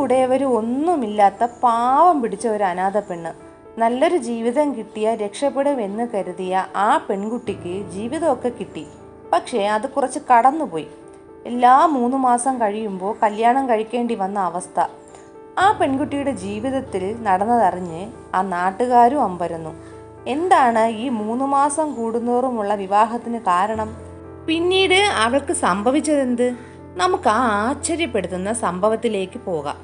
ഉടയവരും ഒന്നുമില്ലാത്ത പാവം പിടിച്ച ഒരു അനാഥ പെണ്ണ്. നല്ലൊരു ജീവിതം കിട്ടിയ രക്ഷപ്പെടുമെന്ന് കരുതിയ ആ പെൺകുട്ടിക്ക് ജീവിതമൊക്കെ കിട്ടി. പക്ഷേ അത് കുറച്ച് കടന്നുപോയി. എല്ലാ 3 മാസം കഴിയുമ്പോൾ കല്യാണം കഴിക്കേണ്ടി വന്ന അവസ്ഥ. ആ പെൺകുട്ടിയുടെ ജീവിതത്തിൽ നടന്നതറിഞ്ഞ് ആ നാട്ടുകാരും അമ്പരന്നു. എന്താണ് ഈ 3 മാസം കൂടുന്തോറുമുള്ള വിവാഹത്തിന് കാരണം? പിന്നീട് അവൾക്ക് സംഭവിച്ചതെന്ത്? നമുക്ക് ആ ആശ്ചര്യപ്പെടുത്തുന്ന സംഭവത്തിലേക്ക് പോകാം.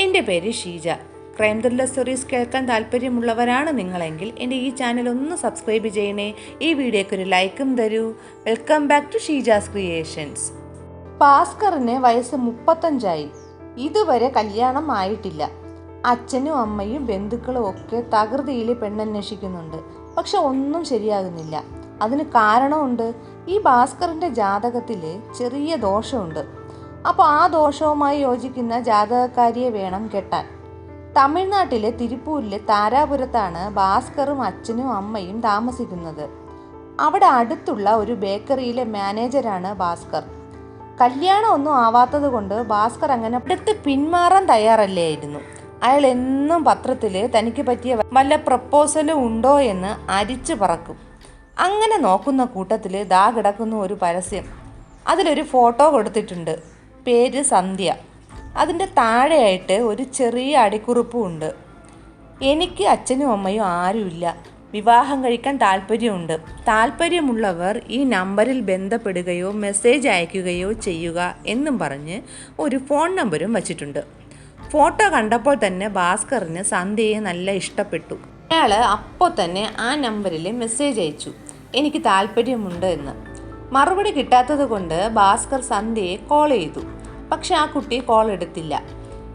എൻ്റെ പേര് ഷീജ. ക്രൈം ത്രില്ലർ സ്റ്റോറീസ് കേൾക്കാൻ താല്പര്യമുള്ളവരാണ് നിങ്ങളെങ്കിൽ എൻ്റെ ഈ ചാനൽ ഒന്ന് സബ്സ്ക്രൈബ് ചെയ്യണേ. ഈ വീഡിയോയ്ക്ക് ഒരു ലൈക്കും തരൂ. Welcome back to Sheeja's creations. ഭാസ്കറിന് വയസ്സ് 35ആയി. ഇതുവരെ കല്യാണം ആയിട്ടില്ല. അച്ഛനും അമ്മയും ബന്ധുക്കളും ഒക്കെ തകൃതിയിൽ പെണ്ണന്വേഷിക്കുന്നുണ്ട്. പക്ഷെ ഒന്നും ശരിയാകുന്നില്ല. അതിന് കാരണമുണ്ട്. ഈ ഭാസ്കറിൻ്റെ ജാതകത്തിൽ ചെറിയ ദോഷമുണ്ട്. അപ്പോൾ ആ ദോഷവുമായി യോജിക്കുന്ന ജാതകക്കാരിയെ വേണം കെട്ടാൻ. തമിഴ്നാട്ടിലെ തിരുപ്പൂരിലെ താരാപുരത്താണ് ഭാസ്കറും അച്ഛനും അമ്മയും താമസിക്കുന്നത്. അവിടെ അടുത്തുള്ള ഒരു ബേക്കറിയിലെ മാനേജരാണ് ഭാസ്കർ. കല്യാണം ഒന്നും ആവാത്തത് കൊണ്ട് ഭാസ്കർ അങ്ങനെ അടുത്ത് പിന്മാറാൻ തയ്യാറല്ലായിരുന്നു. അയാൾ എന്നും പത്രത്തിൽ തനിക്ക് പറ്റിയ വല്ല പ്രപ്പോസലും ഉണ്ടോ എന്ന് അരിച്ചു പറക്കും. അങ്ങനെ നോക്കുന്ന കൂട്ടത്തിൽ ദാ കിടക്കുന്ന ഒരു പരസ്യം. അതിലൊരു ഫോട്ടോ കൊടുത്തിട്ടുണ്ട്. പേര് സന്ധ്യ. അതിൻ്റെ താഴെയായിട്ട് ഒരു ചെറിയ അടിക്കുറിപ്പും ഉണ്ട്. എനിക്ക് അച്ഛനും അമ്മയും ആരുമില്ല. വിവാഹം കഴിക്കാൻ താല്പര്യമുണ്ട്. താല്പര്യമുള്ളവർ ഈ നമ്പറിൽ ബന്ധപ്പെടുകയോ മെസ്സേജ് അയക്കുകയോ ചെയ്യുക എന്നും പറഞ്ഞ് ഒരു ഫോൺ നമ്പരും വച്ചിട്ടുണ്ട്. ഫോട്ടോ കണ്ടപ്പോൾ തന്നെ ഭാസ്കറിന് സന്ധ്യയെ നല്ല ഇഷ്ടപ്പെട്ടു. അയാൾ അപ്പോൾ തന്നെ ആ നമ്പറിൽ മെസ്സേജ് അയച്ചു, എനിക്ക് താല്പര്യമുണ്ട് എന്ന്. മറുപടി കിട്ടാത്തത് കൊണ്ട് ഭാസ്കർ സന്ധ്യയെ കോൾ ചെയ്തു. പക്ഷെ ആ കുട്ടി കോൾ എടുത്തില്ല.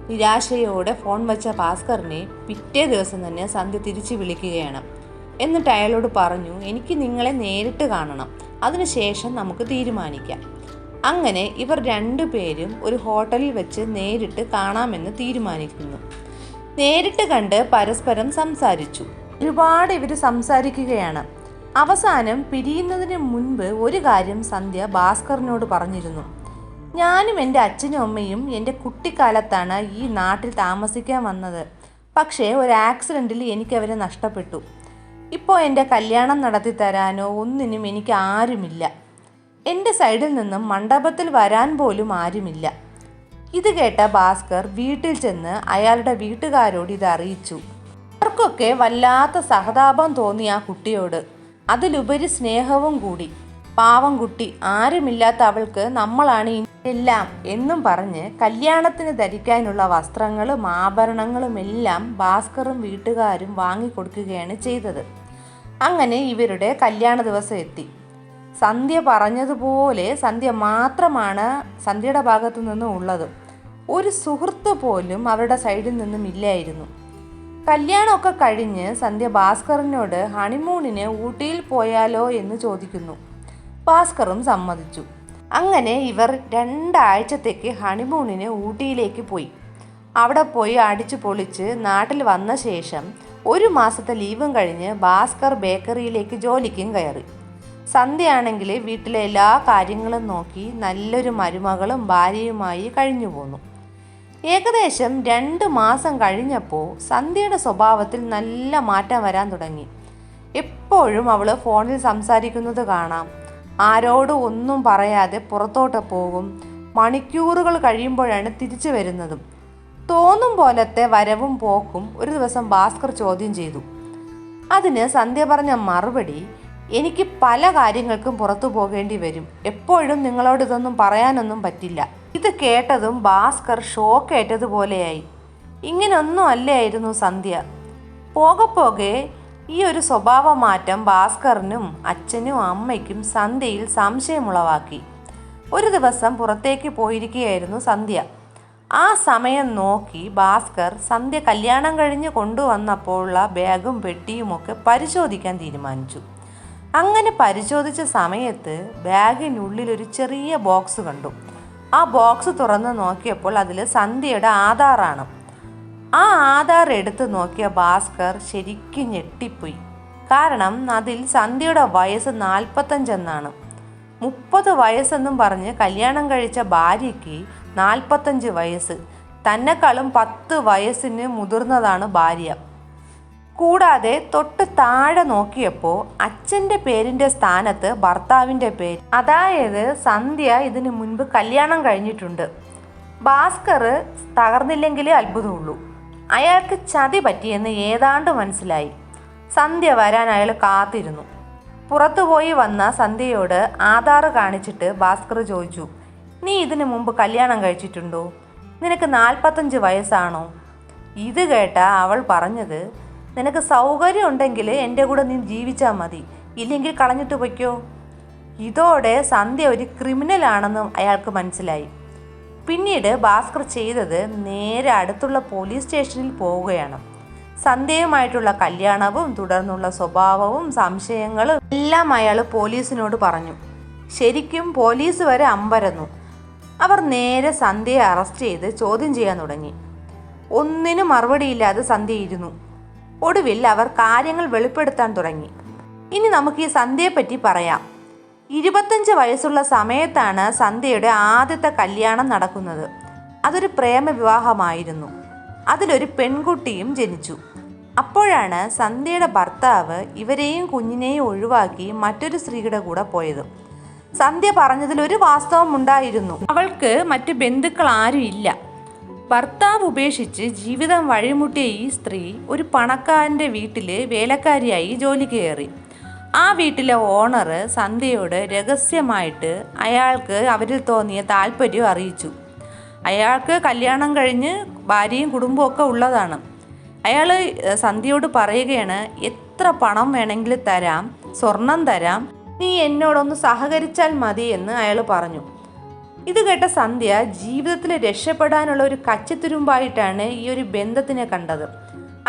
നിരാശയോടെ ഫോൺ വച്ച ഭാസ്കറിനെ പിറ്റേ ദിവസം തന്നെ സന്ധ്യ തിരിച്ചു വിളിക്കുകയാണ്. എന്നിട്ട് അയാളോട് പറഞ്ഞു, എനിക്ക് നിങ്ങളെ നേരിട്ട് കാണണം, അതിനുശേഷം നമുക്ക് തീരുമാനിക്കാം. അങ്ങനെ ഇവർ രണ്ടുപേരും ഒരു ഹോട്ടലിൽ വെച്ച് നേരിട്ട് കാണാമെന്ന് തീരുമാനിക്കുന്നു. നേരിട്ട് കണ്ട് പരസ്പരം സംസാരിച്ചു. ഒരുപാട് ഇവർ സംസാരിക്കുകയാണ്. അവസാനം പിരിയുന്നതിന് മുൻപ് ഒരു കാര്യം സന്ധ്യ ഭാസ്കറിനോട് പറഞ്ഞിരുന്നു. ഞാനും എൻ്റെ അച്ഛനും അമ്മയും എൻ്റെ കുട്ടിക്കാലത്താണ് ഈ നാട്ടിൽ താമസിക്കാൻ വന്നത്. പക്ഷേ ഒരു ആക്സിഡൻറ്റിൽ എനിക്കവരെ നഷ്ടപ്പെട്ടു. ഇപ്പോൾ എൻ്റെ കല്യാണം നടത്തി തരാനോ ഒന്നിനും എനിക്ക് ആരുമില്ല. എൻ്റെ സൈഡിൽ നിന്നും മണ്ഡപത്തിൽ വരാൻ പോലും ആരുമില്ല. ഇത് കേട്ട ഭാസ്കർ വീട്ടിൽ ചെന്ന് അയാളുടെ വീട്ടുകാരോട് ഇത് അറിയിച്ചു. അവർക്കൊക്കെ വല്ലാത്ത സഹതാപം തോന്നി ആ കുട്ടിയോട്. അതിലുപരി സ്നേഹവും കൂടി. പാവം കുട്ടി, ആരുമില്ലാത്ത അവൾക്ക് നമ്മളാണ് എല്ലാം എന്നും പറഞ്ഞ് കല്യാണത്തിന് ധരിക്കാനുള്ള വസ്ത്രങ്ങളും ആഭരണങ്ങളും എല്ലാം ഭാസ്കറും വീട്ടുകാരും വാങ്ങിക്കൊടുക്കുകയാണ് ചെയ്തത്. അങ്ങനെ ഇവരുടെ കല്യാണ ദിവസം എത്തി. സന്ധ്യ പറഞ്ഞതുപോലെ സന്ധ്യ മാത്രമാണ് സന്ധ്യയുടെ ഭാഗത്തു നിന്നും ഉള്ളത്. ഒരു സുഹൃത്ത് പോലും അവരുടെ സൈഡിൽ നിന്നും ഇല്ലായിരുന്നു. കല്യാണമൊക്കെ കഴിഞ്ഞ് സന്ധ്യ ഭാസ്കറിനോട് ഹണിമൂണിന് ഊട്ടിയിൽ പോയാലോ എന്ന് ചോദിക്കുന്നു. ഭാസ്കറും സമ്മതിച്ചു. അങ്ങനെ ഇവർ 2 ആഴ്ചത്തേക്ക് ഹണിമൂണിന് ഊട്ടിയിലേക്ക് പോയി. അവിടെ പോയി അടിച്ചു പൊളിച്ച് നാട്ടിൽ വന്ന ശേഷം 1 മാസത്തെ ലീവും കഴിഞ്ഞ് ഭാസ്കർ ബേക്കറിയിലേക്ക് ജോലിക്കും കയറി. സന്ധ്യയാണെങ്കിൽ വീട്ടിലെ എല്ലാ കാര്യങ്ങളും നോക്കി നല്ലൊരു മരുമകളും ഭാര്യയുമായി കഴിഞ്ഞു പോന്നു. ഏകദേശം 2 മാസം കഴിഞ്ഞപ്പോൾ സന്ധ്യയുടെ സ്വഭാവത്തിൽ നല്ല മാറ്റം വരാൻ തുടങ്ങി. എപ്പോഴും അവൾ ഫോണിൽ സംസാരിക്കുന്നത് കാണാം. ആരോടും ഒന്നും പറയാതെ പുറത്തോട്ട് പോകും. മണിക്കൂറുകൾ കഴിയുമ്പോഴാണ് തിരിച്ചു വരുന്നതും. തോന്നും പോലത്തെ വരവും പോക്കും ഒരു ദിവസം ഭാസ്കർ ചോദ്യം ചെയ്തു. അതിന് സന്ധ്യ പറഞ്ഞ മറുപടി, എനിക്ക് പല കാര്യങ്ങൾക്കും പുറത്തു പോകേണ്ടി വരും. എപ്പോഴും നിങ്ങളോട് ഇതൊന്നും പറയാനൊന്നും പറ്റില്ല. ഇത് കേട്ടതും ഭാസ്കർ ഷോക്കേറ്റതുപോലെയായി. ഇങ്ങനൊന്നും അല്ലായിരുന്നു സന്ധ്യ. പോകെ ഈ ഒരു സ്വഭാവ മാറ്റം ഭാസ്കറിനും അച്ഛനും അമ്മയ്ക്കും സന്ധ്യയിൽ സംശയമുളവാക്കി. ഒരു ദിവസം പുറത്തേക്ക് പോയിരിക്കുകയായിരുന്നു സന്ധ്യ. ആ സമയം നോക്കി ഭാസ്കർ സന്ധ്യ കല്യാണം കഴിഞ്ഞ് കൊണ്ടുവന്നപ്പോഴുള്ള ബാഗും പെട്ടിയുമൊക്കെ പരിശോധിക്കാൻ തീരുമാനിച്ചു. അങ്ങനെ പരിശോധിച്ച സമയത്ത് ബാഗിനുള്ളിൽ ഒരു ചെറിയ ബോക്സ് കണ്ടു. ആ ബോക്സ് തുറന്ന് നോക്കിയപ്പോൾ അതിൽ സന്ധ്യയുടെ ആധാറാണ്. ആ ആധാർ എടുത്ത് നോക്കിയ ഭാസ്കർ ശരിക്കും ഞെട്ടിപ്പോയി. കാരണം അതിൽ സന്ധ്യയുടെ വയസ്സ് 45 എന്നാണ്. 30 വയസ്സെന്നും പറഞ്ഞ് കല്യാണം കഴിച്ച ഭാര്യയ്ക്ക് 45 വയസ്സ്. തന്നെക്കാളും 10 വയസ്സിന് മുതിർന്നതാണ് ഭാര്യ. കൂടാതെ തൊട്ട് താഴെ നോക്കിയപ്പോൾ അച്ഛൻ്റെ പേരിൻ്റെ സ്ഥാനത്ത് ഭർത്താവിൻ്റെ പേര്. അതായത് സന്ധ്യ ഇതിനു മുൻപ് കല്യാണം കഴിഞ്ഞിട്ടുണ്ട്. ഭാസ്കർ തകർന്നില്ലെങ്കിലേ അത്ഭുതമുള്ളൂ. അയാൾക്ക് ചതി പറ്റിയെന്ന് ഏതാണ്ട് മനസ്സിലായി. സന്ധ്യ വരാൻ അയാൾ കാത്തിരുന്നു. പുറത്തുപോയി വന്ന സന്ധ്യയോട് ആധാർ കാണിച്ചിട്ട് ഭാസ്കർ ചോദിച്ചു, നീ ഇതിനു മുമ്പ് കല്യാണം കഴിച്ചിട്ടുണ്ടോ? നിനക്ക് 45 വയസ്സാണോ? ഇത് കേട്ട അവൾ പറഞ്ഞത്, നിനക്ക് സൗകര്യം ഉണ്ടെങ്കിൽ എൻ്റെ കൂടെ നീ ജീവിച്ചാൽ മതി, ഇല്ലെങ്കിൽ കളഞ്ഞിട്ട് പൊയ്ക്കോ. ഇതോടെ സന്ധ്യ ഒരു ക്രിമിനലാണെന്ന് അയാൾക്ക് മനസ്സിലായി. പിന്നീട് ഭാസ്കർ ചെയ്തത് നേരെ അടുത്തുള്ള പോലീസ് സ്റ്റേഷനിൽ പോവുകയാണ്. സന്ധ്യയുമായിട്ടുള്ള കല്യാണവും തുടർന്നുള്ള സ്വഭാവവും സംശയങ്ങളും എല്ലാം അയാൾ പോലീസിനോട് പറഞ്ഞു. ശരിക്കും പോലീസ് വരെ അമ്പരന്നു. അവർ നേരെ സന്ധ്യയെ അറസ്റ്റ് ചെയ്ത് ചോദ്യം ചെയ്യാൻ തുടങ്ങി. ഒന്നിനും മറുപടിയില്ലാതെ സന്ധ്യ ഇരുന്നു. ഒടുവിൽ അവർ കാര്യങ്ങൾ വെളിപ്പെടുത്താൻ തുടങ്ങി. ഇനി നമുക്ക് ഈ സന്ധ്യയെപ്പറ്റി പറയാം. 25 വയസ്സുള്ള സമയത്താണ് സന്ധ്യയുടെ ആദ്യത്തെ കല്യാണം നടക്കുന്നത്. അതൊരു പ്രേമവിവാഹമായിരുന്നു. അതിലൊരു പെൺകുട്ടിയും ജനിച്ചു. അപ്പോഴാണ് സന്ധ്യയുടെ ഭർത്താവ് ഇവരെയും കുഞ്ഞിനെയും ഒഴിവാക്കി മറ്റൊരു സ്ത്രീയുടെ കൂടെ പോയത്. സന്ധ്യ പറഞ്ഞതിൽ ഒരു വാസ്തവം ഉണ്ടായിരുന്നു. അവൾക്ക് മറ്റു ബന്ധുക്കൾ ആരും ഇല്ല. ഭർത്താവ് ഉപേക്ഷിച്ച് ജീവിതം വഴിമുട്ടിയ ഈ സ്ത്രീ ഒരു പണക്കാരൻ്റെ വീട്ടിൽ വേലക്കാരിയായി ജോലിക്ക് കയറി. ആ വീട്ടിലെ ഓണർ സന്ധ്യയോട് രഹസ്യമായിട്ട് അയാൾക്ക് അവരിൽ തോന്നിയ താല്പര്യം അറിയിച്ചു. അയാൾക്ക് കല്യാണം കഴിഞ്ഞ് ഭാര്യയും കുടുംബമൊക്കെ ഉള്ളതാണ്. അയാൾ സന്ധ്യയോട് പറയുകയാണ്, എത്ര പണം വേണമെങ്കിലും തരാം, സ്വർണം തരാം, നീ എന്നോടൊന്ന് സഹകരിച്ചാൽ മതി എന്ന് അയാൾ പറഞ്ഞു. ഇത് കേട്ട സന്ധ്യ ജീവിതത്തിൽ രക്ഷപ്പെടാനുള്ള ഒരു കച്ചിത്തുരുമ്പായിട്ടാണ് ഈ ഒരു ബന്ധത്തിനെ കണ്ടത്.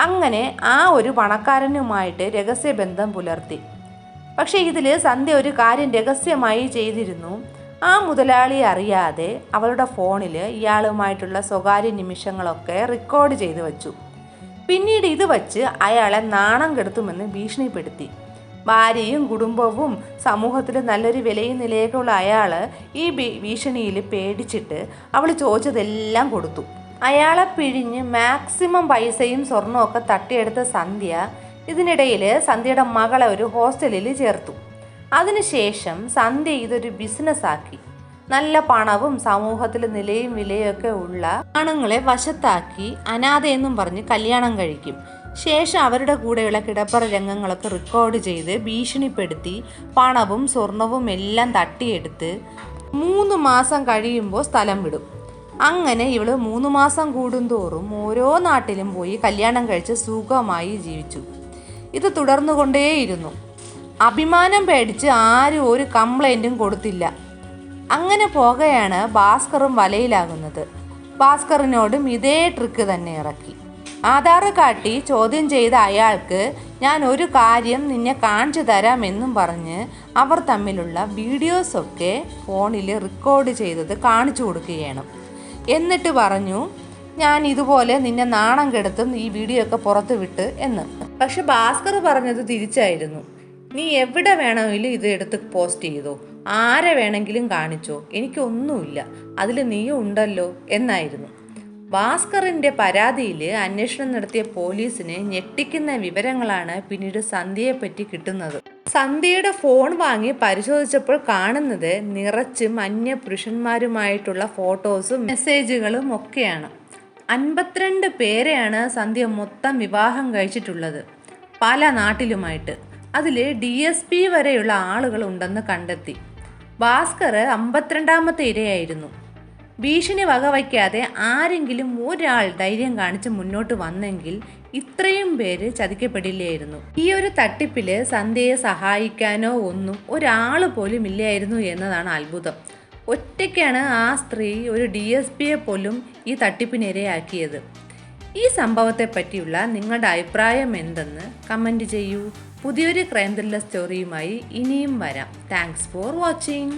അങ്ങനെ ആ ഒരു പണക്കാരനുമായിട്ട് രഹസ്യബന്ധം പുലർത്തി. പക്ഷേ ഇതിൽ സന്ധ്യ ഒരു കാര്യം രഹസ്യമായി ചെയ്തിരുന്നു. ആ മുതലാളി അറിയാതെ അവളുടെ ഫോണിൽ ഇയാളുമായിട്ടുള്ള സ്വകാര്യ നിമിഷങ്ങളൊക്കെ റെക്കോർഡ് ചെയ്തു വച്ചു. പിന്നീട് ഇത് വച്ച് അയാളെ നാണം കെടുത്തുമെന്ന് ഭീഷണിപ്പെടുത്തി. ഭാര്യയും കുടുംബവും സമൂഹത്തിൽ നല്ലൊരു വിലയും നിലയൊക്കെയുള്ള അയാൾ ഈ ഭീഷണിയിൽ പേടിച്ചിട്ട് അവൾ ചോദിച്ചതെല്ലാം കൊടുത്തു. അയാളെ പിഴിഞ്ഞ് മാക്സിമം പൈസയും സ്വർണമൊക്കെ തട്ടിയെടുത്ത സന്ധ്യ ഇതിനിടയിൽ സന്ധ്യയുടെ മകളെ ഒരു ഹോസ്റ്റലിൽ ചേർത്തു. അതിനുശേഷം സന്ധ്യ ഇതൊരു ബിസിനസ്സാക്കി. നല്ല പണവും സമൂഹത്തിൽ നിലയും വിലയൊക്കെ ഉള്ള ആണുങ്ങളെ വശത്താക്കി അനാഥയെന്നും പറഞ്ഞ് കല്യാണം കഴിക്കും. ശേഷം അവരുടെ കൂടെയുള്ള കിടപ്പറ രംഗങ്ങളൊക്കെ റെക്കോർഡ് ചെയ്ത് ഭീഷണിപ്പെടുത്തി പണവും സ്വർണവും എല്ലാം തട്ടിയെടുത്ത് 3 മാസം കഴിയുമ്പോൾ സ്ഥലം വിടും. അങ്ങനെ ഇവൾ 3 മാസം കൂടുന്തോറും ഓരോ നാട്ടിലും പോയി കല്യാണം കഴിച്ച് സുഖമായി ജീവിച്ചു. ഇത് തുടർന്നുകൊണ്ടേയിരുന്നു. അഭിമാനം പേടിച്ച് ആരും ഒരു കംപ്ലൈൻറ്റും കൊടുത്തില്ല. അങ്ങനെ പോകെയാണ് ഭാസ്കറും വലയിലാകുന്നത്. ഭാസ്കറിനോടും ഇതേ ട്രിക്ക് തന്നെ ഇറക്കി. ആധാർ കാട്ടി ചോദ്യം ചെയ്ത അയാൾക്ക് ഞാൻ ഒരു കാര്യം നിന്നെ കാണിച്ചു തരാമെന്നും പറഞ്ഞ് അവർ തമ്മിലുള്ള വീഡിയോസൊക്കെ ഫോണിൽ റെക്കോർഡ് ചെയ്തത് കാണിച്ചു കൊടുക്കുകയാണ്. എന്നിട്ട് പറഞ്ഞു, ഞാൻ ഇതുപോലെ നിന്നെ നാണം കെടുത്തും, ഈ വീഡിയോ ഒക്കെ പുറത്ത് വിട്ട് എന്ന്. പക്ഷെ ഭാസ്കർ പറഞ്ഞത് തിരിച്ചായിരുന്നു. നീ എവിടെ വേണമെങ്കിലും ഇത് എടുത്ത് പോസ്റ്റ് ചെയ്തോ, ആരെ വേണമെങ്കിലും കാണിച്ചോ, എനിക്കൊന്നുമില്ല, അതിൽ നീയും ഉണ്ടല്ലോ എന്നായിരുന്നു. ഭാസ്കറിൻ്റെ പരാതിയിൽ അന്വേഷണം നടത്തിയ പോലീസിന് ഞെട്ടിക്കുന്ന വിവരങ്ങളാണ് പിന്നീട് സന്ധ്യയെപ്പറ്റി കിട്ടുന്നത്. സന്ധ്യയുടെ ഫോൺ വാങ്ങി പരിശോധിച്ചപ്പോൾ കാണുന്നത് നിറച്ചും അന്യ പുരുഷന്മാരുമായിട്ടുള്ള ഫോട്ടോസും മെസ്സേജുകളും ഒക്കെയാണ്. 52 പേരെയാണ് സന്ധ്യ മൊത്തം വിവാഹം കഴിച്ചിട്ടുള്ളത്, പല നാട്ടിലുമായിട്ട്. അതിൽ DSP വരെയുള്ള ആളുകൾ ഉണ്ടെന്ന് കണ്ടെത്തി. ഭാസ്കർ 52ാമത്തെ ഇരയായിരുന്നു. ഭീഷണി വകവയ്ക്കാതെ ആരെങ്കിലും ഒരാൾ ധൈര്യം കാണിച്ച് മുന്നോട്ട് വന്നെങ്കിൽ ഇത്രയും പേര് ചതിക്കപ്പെടില്ലായിരുന്നു. ഈ ഒരു തട്ടിപ്പിൽ സന്ധ്യയെ സഹായിക്കാനോ ഒന്നും ഒരാൾ പോലും ഇല്ലായിരുന്നു എന്നതാണ് അത്ഭുതം. ഒറ്റയ്ക്കാണ് ആ സ്ത്രീ ഒരു DSPയെ പോലും ഈ തട്ടിപ്പിനിരയാക്കിയത്. ഈ സംഭവത്തെ പറ്റിയുള്ള നിങ്ങളുടെ അഭിപ്രായം എന്തെന്ന് കമൻറ്റ് ചെയ്യൂ. പുതിയൊരു ക്രൈം ത്രില്ലർ സ്റ്റോറിയുമായി ഇനിയും വരാം. Thanks for watching.